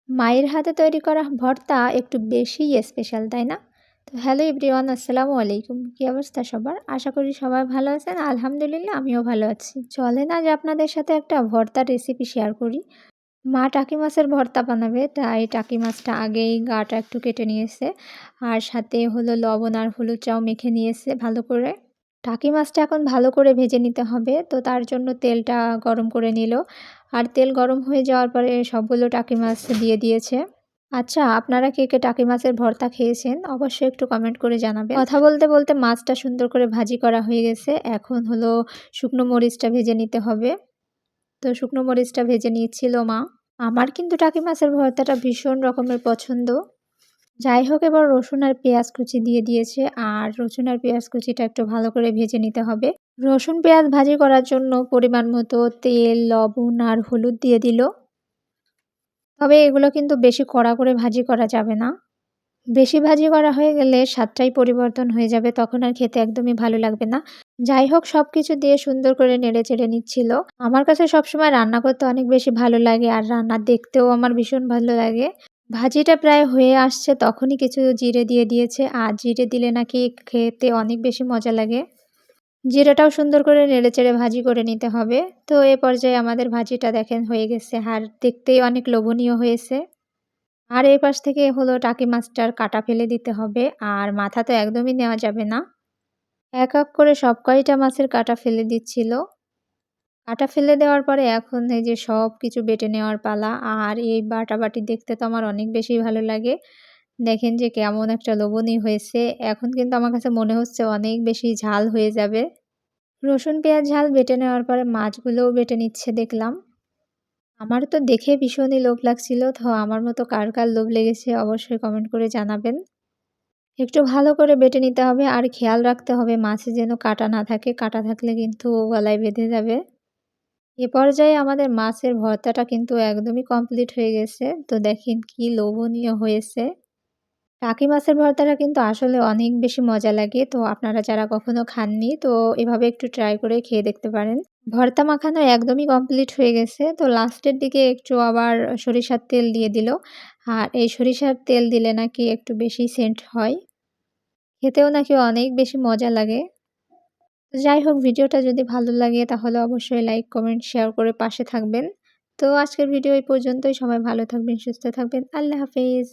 মায়ের হাতে তৈরি করা ভর্তা একটু বেশিই স্পেশাল, তাই না? তো হ্যালো এভরিওয়ান, আসসালামু আলাইকুম। কী অবস্থা সবার? আশা করি সবাই ভালো আছেন। আলহামদুলিল্লাহ আমিও ভালো আছি। চলেন আজ আপনাদের সাথে একটা ভর্তার রেসিপি শেয়ার করি। মা টাকি মাছের ভর্তা বানাবে, তাই টাকি মাছটা আগেই গাটা একটু কেটে নিয়েছে। আর সাথে হলো লবণ আর হলুদ চাও মেখে নিয়েছে ভালো করে। টাকি মাছটা এখন ভালো করে ভেজে নিতে হবে। তো তার জন্য তেলটা গরম করে নিল। আর তেল গরম হয়ে যাওয়ার পরে সবগুলো টাকি মাছ দিয়ে দিয়েছে। আচ্ছা, আপনারা কে, কে টাকি মাছের ভর্তা খেয়েছেন? অবশ্যই একটু কমেন্ট করে জানাবেন। কথা বলতে, বলতে মাছটা সুন্দর করে ভাজি করা হয়ে গেছে। এখন হলো শুকনো মরিচটা ভেজে নিতে হবে। তো শুকনো মরিচটা ভেজে নিচ্ছিল মা। আমার কিন্তু টাকি মাছের ভর্তাটা ভীষণ রকমের পছন্দ। যাই হোক, এবার রসুন আর পেঁয়াজ কুচি দিয়ে দিয়েছে। আর রসুন আর পেঁয়াজ কুচিটা একটু ভালো করে ভেজে নিতে হবে। রসুন পেঁয়াজ ভাজি করার জন্য পরিমাণ মতো তেল, লবণ আর হলুদ দিয়ে দিল। তবে এগুলো কিন্তু বেশি কড়া করে ভাজি করা যাবে না। বেশি ভাজি করা হয়ে গেলে স্বাদটাই পরিবর্তন হয়ে যাবে, তখন আর খেতে একদমই ভালো লাগবে না। যাই হোক, সবকিছু দিয়ে সুন্দর করে নেড়েচেড়ে নিচ্ছিল। আমার কাছে সবসময় রান্না করতে অনেক বেশি ভালো লাগে আর রান্না দেখতেও আমার ভীষণ ভালো লাগে। ভাজিটা প্রায় হয়ে আসছে তখনই কিছু জিরে দিয়ে দিয়েছে, আর জিরে দিলে নাকি খেতে অনেক বেশি মজা লাগে। জিরাটাও সুন্দর করে নেড়েচেড়ে ভাজি করে নিতে হবে। তো এ পর্যায়ে আমাদের ভাজিটা দেখেন হয়ে গেছে আর দেখতেই অনেক লোভনীয় হয়েছে। আর এই পাশ থেকে হলো টাকি মাছটার কাটা ফেলে দিতে হবে। আর মাথা তো একদমই নেওয়া যাবে না। এক এক করে সব কয়টা মাছের কাটা ফেলে দিচ্ছিল। কাটা ফেলে দেওয়ার পরে এখন এই যে সবকিছু বেটে নেওয়ার পালা। আর এই বাটাবাটি দেখতে তো আমার অনেক বেশি ভালো লাগে। দেখেন যে কেমন একটা লোভনীয় হয়েছে। এখন কিন্তু আমার কাছে মনে হচ্ছে অনেক বেশি ঝাল হয়ে যাবে। রসুন, পেঁয়াজ, ঝাল বেটে নেওয়ার পরে মাছগুলোও বেটে নিচ্ছে দেখলাম। আমার তো দেখে ভীষণই লোভ লাগছিল। তো আমার মতো কার, কার লোভ লেগেছে অবশ্যই কমেন্ট করে জানাবেন। একটু ভালো করে বেটে নিতে হবে আর খেয়াল রাখতে হবে মাছে যেন কাঁটা না থাকে। কাঁটা থাকলে কিন্তু গলায় বেঁধে যাবে। এ পর্যায়ে আমাদের মাছের ভর্তাটা কিন্তু একদমই কমপ্লিট হয়ে গেছে। তো দেখেন কি লোভনীয় হয়েছে। টাকি মাছের ভর্তাটা কিন্তু আসলে অনেক বেশি মজা লাগে। তো আপনারা যারা কখনো খাননি তো এভাবে একটু ট্রাই করে খেয়ে দেখতে পারেন। ভর্তা মাখানো একদমই কমপ্লিট হয়ে গেছে। তো লাস্টের দিকে একটু আবার সরিষার তেল দিয়ে দিল। আর এই সরিষার তেল দিলে নাকি একটু বেশি সেন্ট হয়। খেতেও নাকি অনেক বেশি মজা লাগে। তো যাই হোক, ভিডিওটা যদি ভালো লাগে তাহলে অবশ্যই লাইক, কমেন্ট, শেয়ার করে পাশে থাকবেন। তো আজকের ভিডিও এই পর্যন্তই। সবাই ভালো থাকবেন, সুস্থ থাকবেন। আল্লাহ হাফেজ।